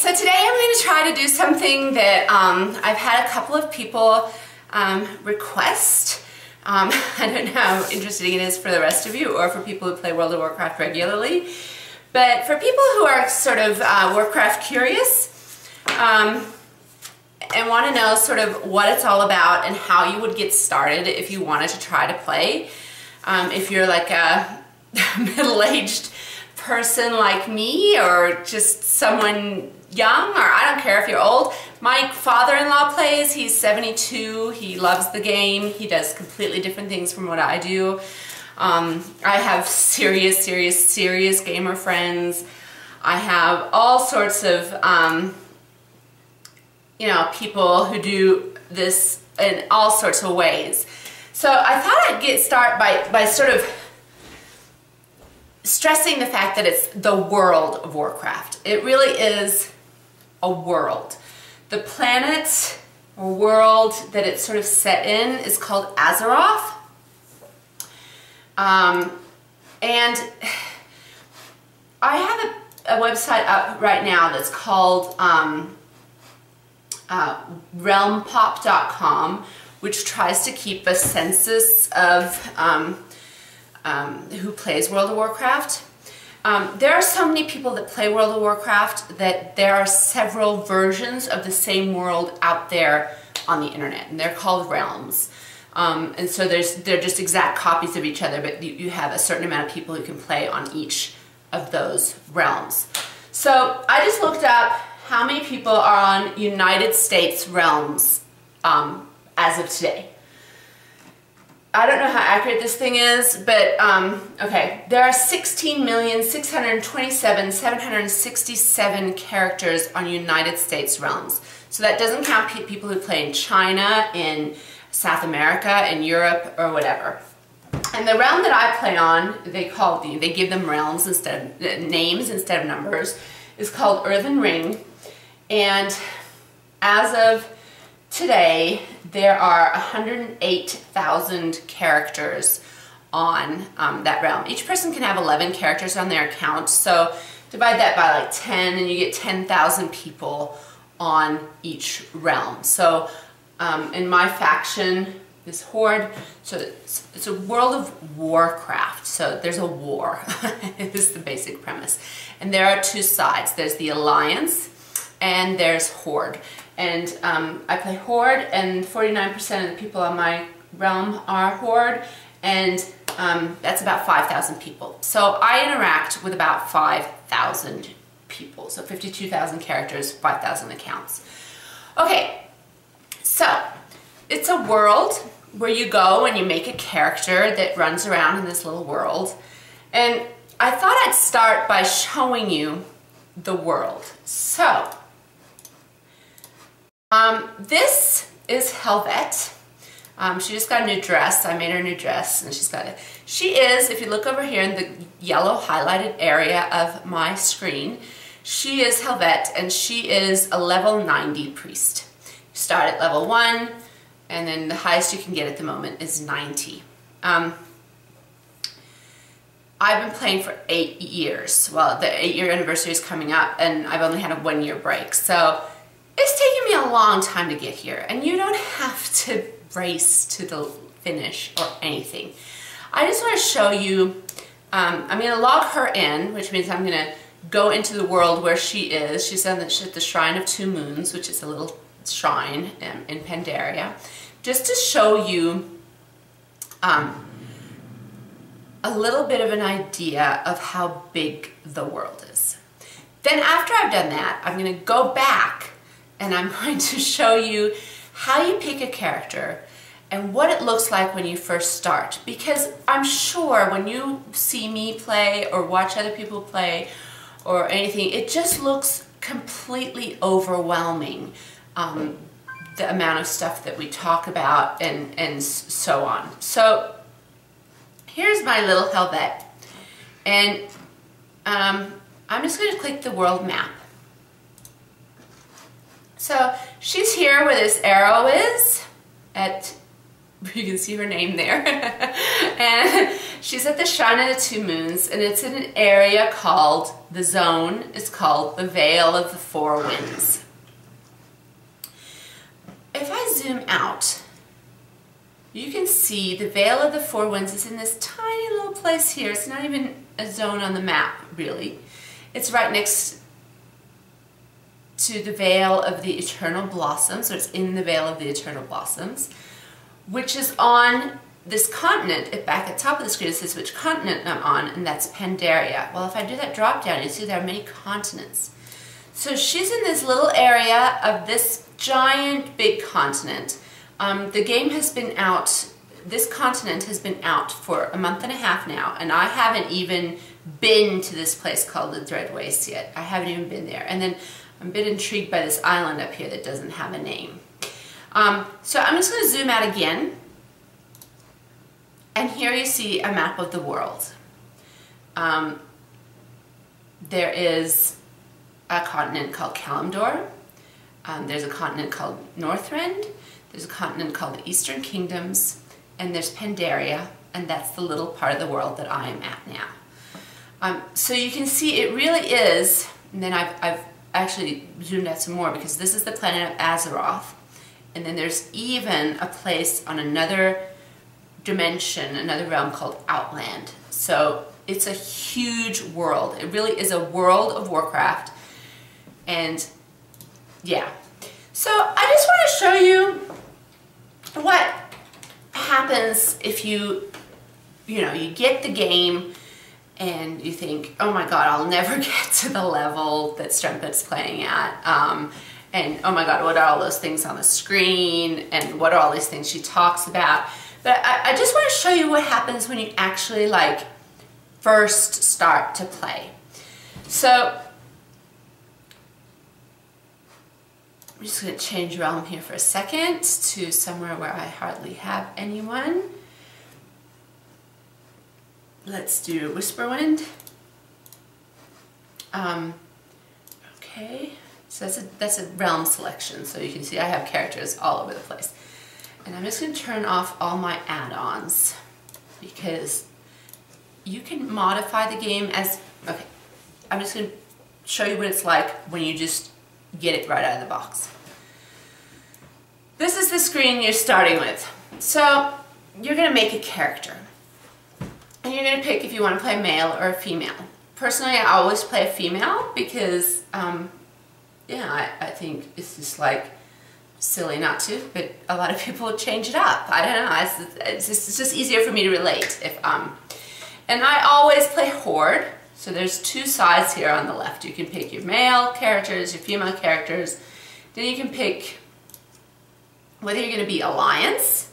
So today I'm going to try to do something that I've had a couple of people request. I don't know how interesting it is for the rest of you or for people who play World of Warcraft regularly. But for people who are sort of Warcraft curious and want to know sort of what it's all about and how you would get started if you wanted to try to play. If you're like a middle-aged person like me or just someone young, or I don't care if you're old. My father-in-law plays, he's 72, he loves the game, he does completely different things from what I do. I have serious gamer friends. I have all sorts of, you know, people who do this in all sorts of ways. So I thought I'd get started by sort of stressing the fact that it's the World of Warcraft. It really is a world. The planet or world that it's sort of set in is called Azeroth. And I have a website up right now that's called realmpop.com, which tries to keep a census of who plays World of Warcraft. There are so many people that play World of Warcraft that there are several versions of the same world out there on the internet, and they're called realms. And so they're just exact copies of each other, but you have a certain amount of people who can play on each of those realms. So I just looked up how many people are on United States realms as of today. I don't know how accurate this thing is, but okay, there are 16,627,767 characters on United States realms. So that doesn't count people who play in China, in South America, in Europe, or whatever. And the realm that I play on, they give them realms instead of names instead of numbers, is called Earthen Ring. And as of today, there are 108,000 characters on that realm. Each person can have 11 characters on their account, so divide that by like 10 and you get 10,000 people on each realm. So in my faction is Horde, so it's a World of Warcraft, so there's a war. Is the basic premise. And there are two sides. There's the Alliance and there's Horde. And I play Horde, and 49% of the people on my realm are Horde, and that's about 5,000 people. So I interact with about 5,000 people. So 52,000 characters, 5,000 accounts. Okay, so it's a world where you go and you make a character that runs around in this little world. And I thought I'd start by showing you the world. So this is Helvet. She just got a new dress. I made her a new dress, and she's got it. She is, if you look over here in the yellow highlighted area of my screen, she is Helvet, and she is a level 90 priest. You start at level 1, and then the highest you can get at the moment is 90. I've been playing for 8 years. Well, the 8-year anniversary is coming up, and I've only had a 1-year break. So it's taken me a long time to get here, and you don't have to race to the finish or anything. I just want to show you, I'm going to log her in, which means I'm going to go into the world where she is. She's at the Shrine of Two Moons, which is a little shrine in Pandaria, just to show you a little bit of an idea of how big the world is. Then after I've done that, I'm going to go back and I'm going to show you how you pick a character and what it looks like when you first start. Because I'm sure when you see me play or watch other people play or anything, it just looks completely overwhelming, the amount of stuff that we talk about and so on. So here's my little Helvet, and I'm just going to click the world map. So she's here where this arrow is at You can see her name there. And she's at the Shrine of the Two Moons, and it's in an area called, the zone is called the Veil of the Four Winds. If I zoom out, you can see the Veil of the Four Winds is in this tiny little place here. It's not even a zone on the map, really. It's right next to the Veil of the Eternal Blossoms, so it's in the Veil of the Eternal Blossoms, which is on this continent. Back at the top of the screen it says which continent I'm on, and that's Pandaria. Well, if I do that drop down, you see there are many continents. So she's in this little area of this giant big continent. The game has been out, this continent has been out for a month and a half now, and I haven't even been to this place called the Dread Waste yet. I haven't even been there. And then I'm a bit intrigued by this island up here that doesn't have a name. So I'm just going to zoom out again, and here you see a map of the world. There is a continent called Kalimdor, there's a continent called Northrend, there's a continent called the Eastern Kingdoms, and there's Pandaria, and that's the little part of the world that I am at now. So you can see it really is, and then I've actually zoomed out some more because this is the planet of Azeroth. And then there's even a place on another dimension, another realm called Outland. So it's a huge world. It really is a World of Warcraft. And yeah. So I just want to show you what happens if you get the game and you think, oh my god, I'll never get to the level that Strumpet's playing at. And oh my god, what are all those things on the screen? And what are all these things she talks about? But I just want to show you what happens when you actually first start to play. So I'm just going to change realm here for a second to somewhere where I hardly have anyone. Let's do Whisperwind. Okay. So that's a realm selection, so you can see I have characters all over the place. And I'm just going to turn off all my add-ons because you can modify the game as, okay, I'm just going to show you what it's like when you just get it right out of the box. This is the screen you're starting with. So you're going to make a character. And you're going to pick if you want to play male or a female. Personally, I always play a female because yeah, I think it's just silly not to, but a lot of people change it up. I don't know, it's just easier for me to relate. And I always play Horde, so there's two sides here on the left. You can pick your male characters, your female characters, then you can pick whether you're going to be Alliance,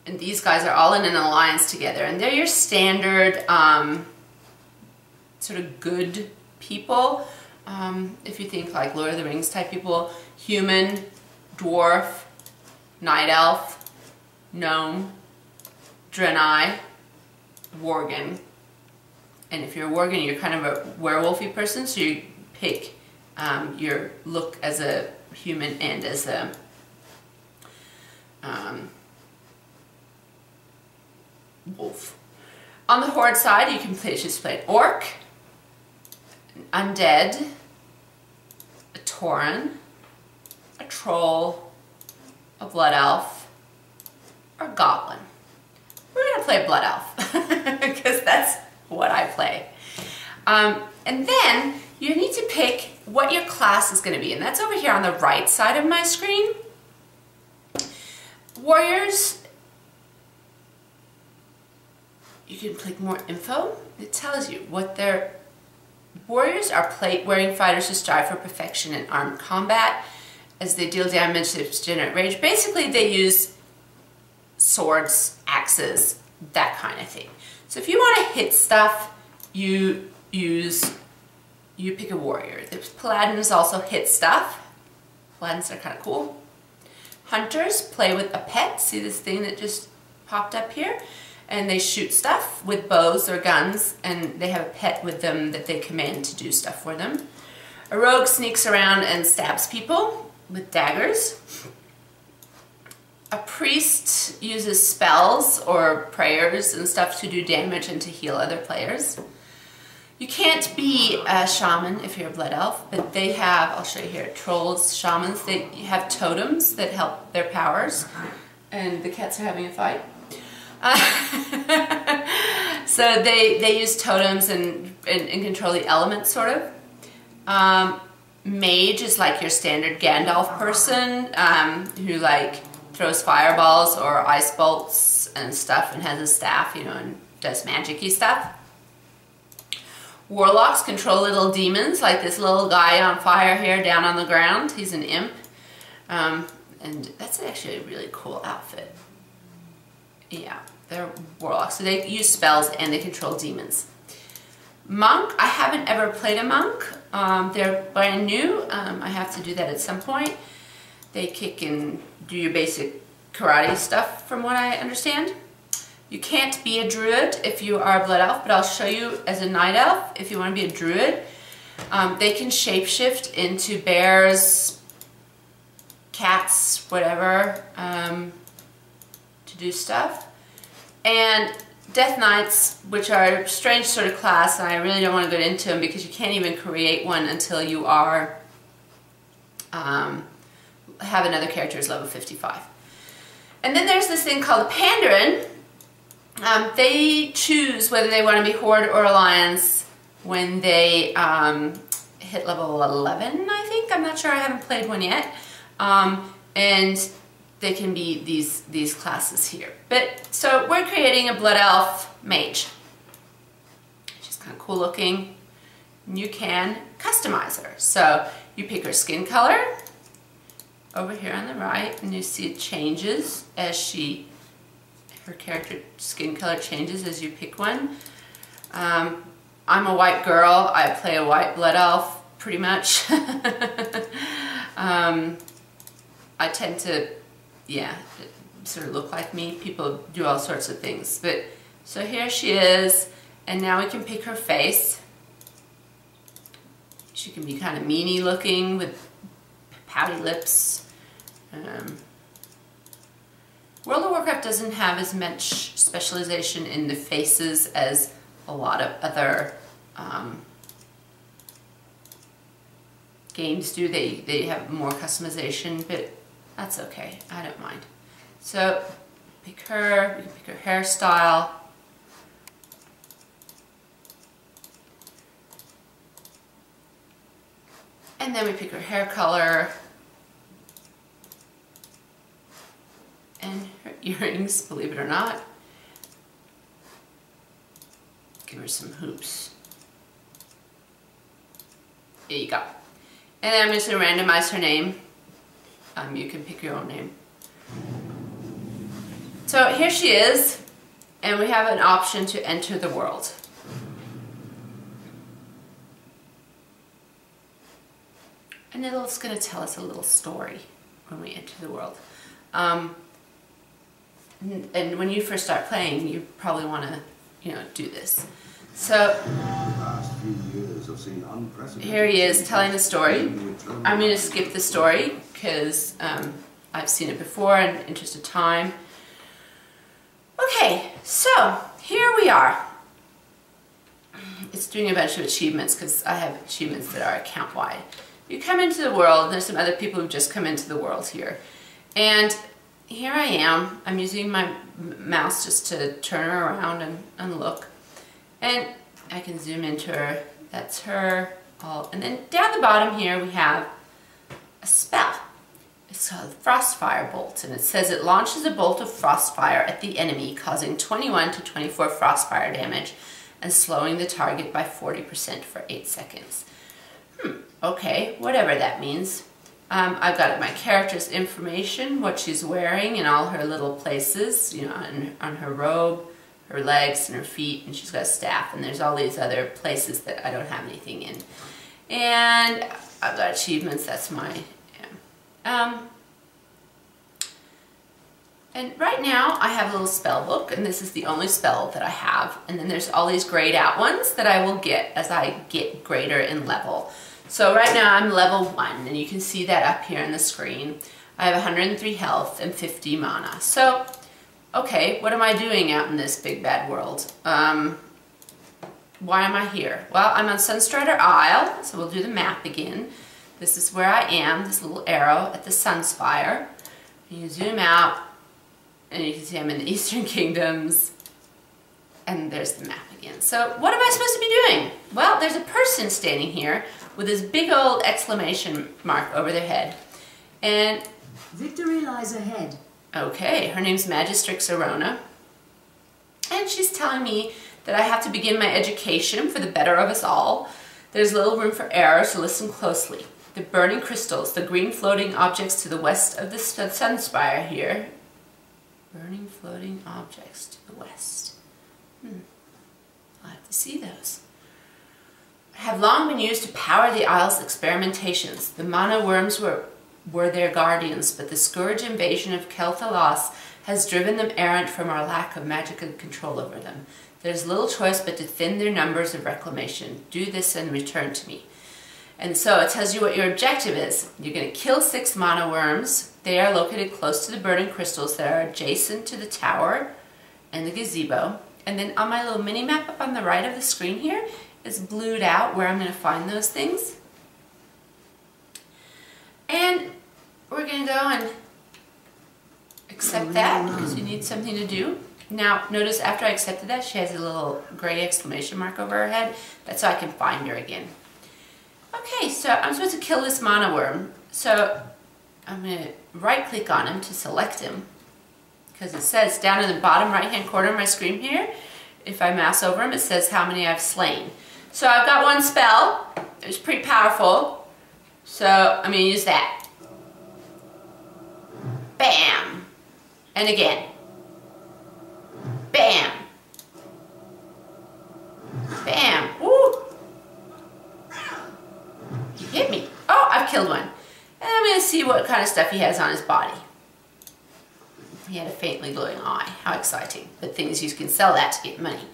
and these guys are all in an alliance together, and they're your standard sort of good people. If you think like Lord of the Rings type people, human, dwarf, night elf, gnome, draenei, worgen. And if you're a worgen, you're kind of a werewolfy person, so you pick your look as a human and as a wolf. On the Horde side, you can just play an orc, an undead, a tauren, a troll, a blood elf, or a goblin. We're going to play blood elf because that's what I play. And then you need to pick what your class is going to be, and that's over here on the right side of my screen. Warriors, you can click more info. It tells you what their warriors are, plate-wearing fighters who strive for perfection in armed combat. As they deal damage, they generate rage. Basically, they use swords, axes, that kind of thing. So if you want to hit stuff, you pick a warrior. The paladins also hit stuff. Paladins are kind of cool. Hunters play with a pet. See this thing that just popped up here? And they shoot stuff with bows or guns, and they have a pet with them that they command to do stuff for them. A rogue sneaks around and stabs people with daggers. A priest uses spells or prayers and stuff to do damage and to heal other players. You can't be a shaman if you're a blood elf, but they have, I'll show you here, trolls, shamans, they have totems that help their powers. And the cats are having a fight. So they use totems and control the elements, sort of. Mage is like your standard Gandalf person who like throws fireballs or ice bolts and stuff and has a staff, you know, and does magic-y stuff. Warlocks control little demons, like this little guy on fire here down on the ground. He's an imp. And that's actually a really cool outfit. Yeah, they're warlocks. So they use spells and they control demons. Monk, I haven't ever played a monk. They're brand new. I have to do that at some point. They kick and do your basic karate stuff from what I understand. You can't be a druid if you are a blood elf, but I'll show you as a night elf if you want to be a druid. They can shapeshift into bears, cats, whatever, to do stuff. And Death Knights, which are a strange sort of class, and I really don't want to get into them because you can't even create one until you are have another character as level 55. And then there's this thing called a Pandaren. They choose whether they want to be Horde or Alliance when they hit level 11, I think. I'm not sure, I haven't played one yet. And they can be these classes here. But so we're creating a blood elf mage. She's kind of cool looking. And you can customize her. So you pick her skin color over here on the right, and you see it changes as her character skin color changes as you pick one. I'm a white girl. I play a white blood elf pretty much. I tend to, yeah, sort of look like me. People do all sorts of things. But so here she is, and now we can pick her face. She can be kind of meanie looking with pouty lips. World of Warcraft doesn't have as much specialization in the faces as a lot of other games do. They have more customization, but that's okay. I don't mind. So pick her, we can pick her hairstyle. And then we pick her hair color. And her earrings, believe it or not. Give her some hoops. There you go. And then I'm just going to randomize her name. You can pick your own name. So here she is, and we have an option to enter the world. And it's going to tell us a little story when we enter the world. And when you first start playing, you probably want to, do this. So here he is telling the story. I'm going to skip the story because I've seen it before in the interest of time. Okay, so here we are. It's doing a bunch of achievements because I have achievements that are account-wide. You come into the world, there's some other people who've just come into the world here. And here I am. I'm using my mouse just to turn her around and look. And I can zoom into her. That's her. And then down the bottom here we have a spell. It's called Frostfire Bolt, and it says it launches a bolt of frostfire at the enemy, causing 21 to 24 frostfire damage and slowing the target by 40% for 8 seconds. Okay, whatever that means. I've got my character's information, what she's wearing in all her little places, on her robe, her legs and her feet, and she's got a staff, and there's all these other places that I don't have anything in. And I've got achievements, that's my... and right now I have a little spell book, and this is the only spell that I have, and then there's all these grayed out ones that I will get as I get greater in level. So right now I'm level 1, and you can see that up here on the screen. I have 103 health and 50 mana. So, okay, what am I doing out in this big bad world? Why am I here? Well, I'm on Sunstrider Isle, so we'll do the map again. This is where I am, this little arrow at the Sunspire. You zoom out, and you can see I'm in the Eastern Kingdoms, and there's the map again. So what am I supposed to be doing? Well, there's a person standing here with this big old exclamation mark over their head. And victory lies ahead. Okay, her name's Magistrix Arona, and she's telling me that I have to begin my education for the better of us all. There's little room for error, so listen closely. The burning crystals, the green floating objects to the west of the Sunspire here. Burning floating objects to the west. I'll have to see those. Have long been used to power the Isle's experimentations. The mana worms were their guardians, but the scourge invasion of Kel'Thalas has driven them errant from our lack of magical control over them. There's little choice but to thin their numbers of reclamation. Do this and return to me. And so it tells you what your objective is. You're going to kill 6 mana worms. They are located close to the burning crystals that are adjacent to the tower and the gazebo. And then on my little mini map up on the right of the screen here is blued out where I'm going to find those things. And we're going to go and accept that because you need something to do. Now, notice after I accepted that, she has a little gray exclamation mark over her head. That's so I can find her again. Okay, so I'm supposed to kill this mana worm. So I'm going to right-click on him to select him. Because it says down in the bottom right-hand corner of my screen here, if I mouse over him, it says how many I've slain. So I've got one spell. It's pretty powerful. So I'm going to use that. Bam! And again. Bam! Bam! Woo! He hit me. Oh, I've killed one. And I'm going to see what kind of stuff he has on his body. He had a faintly glowing eye. How exciting. But things you can sell that to get money.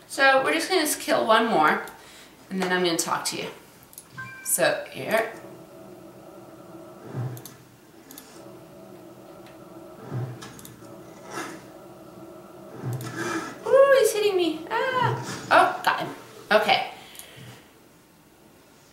So we're just going to kill one more. And then I'm going to talk to you. So here. Ooh, he's hitting me. Ah. Oh, got him. Okay.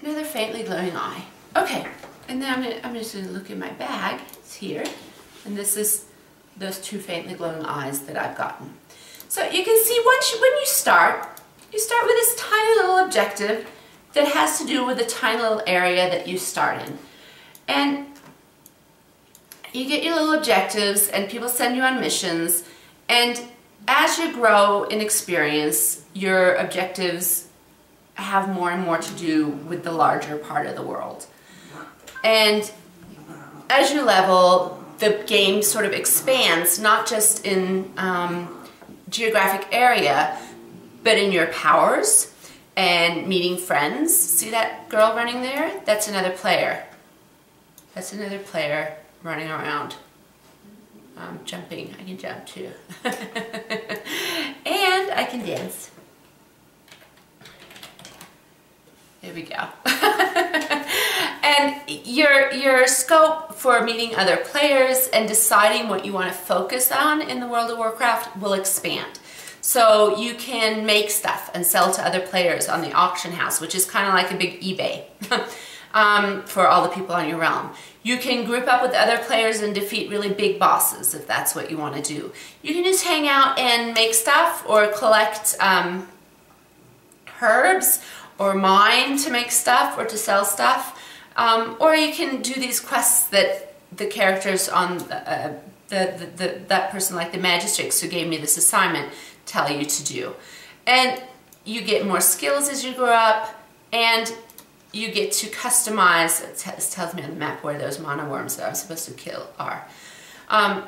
Another faintly glowing eye. Okay. And then I'm just going to look in my bag. It's here. And this is those 2 faintly glowing eyes that I've gotten. So you can see when you start with this tiny little objective that has to do with the tiny little area that you start in. And you get your little objectives and people send you on missions, and as you grow in experience, your objectives have more and more to do with the larger part of the world. And as you level, the game sort of expands, not just in geographic area, but in your powers and meeting friends. See that girl running there? That's another player. That's another player running around. Jumping. I can jump too. And I can dance. There we go. And your scope for meeting other players and deciding what you want to focus on in the World of Warcraft will expand. So you can make stuff and sell to other players on the auction house, which is kind of like a big eBay for all the people on your realm. You can group up with other players and defeat really big bosses if that's what you want to do. You can just hang out and make stuff or collect herbs or mine to make stuff or to sell stuff. Or you can do these quests that the characters on that person, like the Magistrix who gave me this assignment, tell you to do. And you get more skills as you grow up, and you get to customize. It tells me on the map where those mana worms that I'm supposed to kill are. And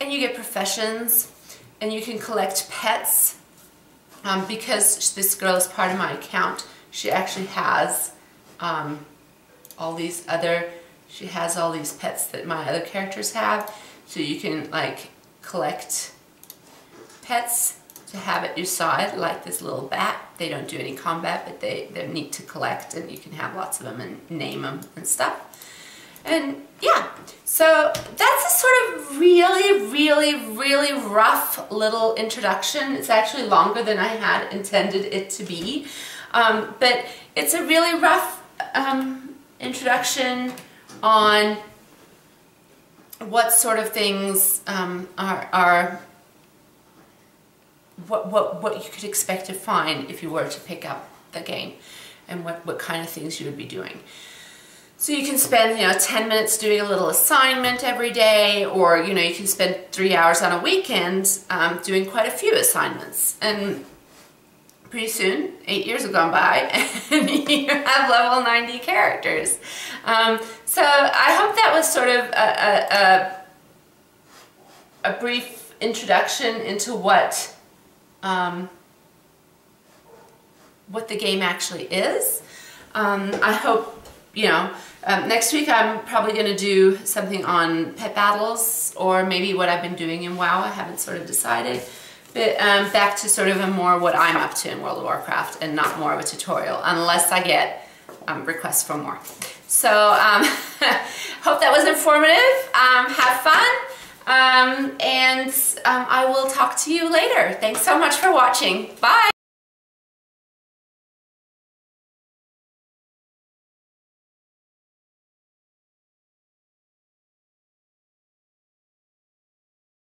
you get professions, and you can collect pets. Because this girl is part of my account, she actually has all these pets that my other characters have. So you can like collect pets to have at your side, like this little bat. They don't do any combat, but they're neat to collect, and you can have lots of them and name them and stuff. And yeah, so that's a sort of really rough little introduction. It's actually longer than I had intended it to be, but it's a really rough introduction on what sort of things are what you could expect to find if you were to pick up the game, and what kind of things you would be doing. So you can spend, 10 minutes doing a little assignment every day, or, you can spend 3 hours on a weekend doing quite a few assignments. And pretty soon, 8 years have gone by, and you have level 90 characters. So I hope that was sort of a brief introduction into what the game actually is. I hope, next week I'm probably going to do something on pet battles, or maybe what I've been doing in WoW. I haven't sort of decided. But back to sort of a more what I'm up to in World of Warcraft, and not more of a tutorial, unless I get requests for more. So hope that was informative. Have fun, and I will talk to you later. Thanks so much for watching. Bye!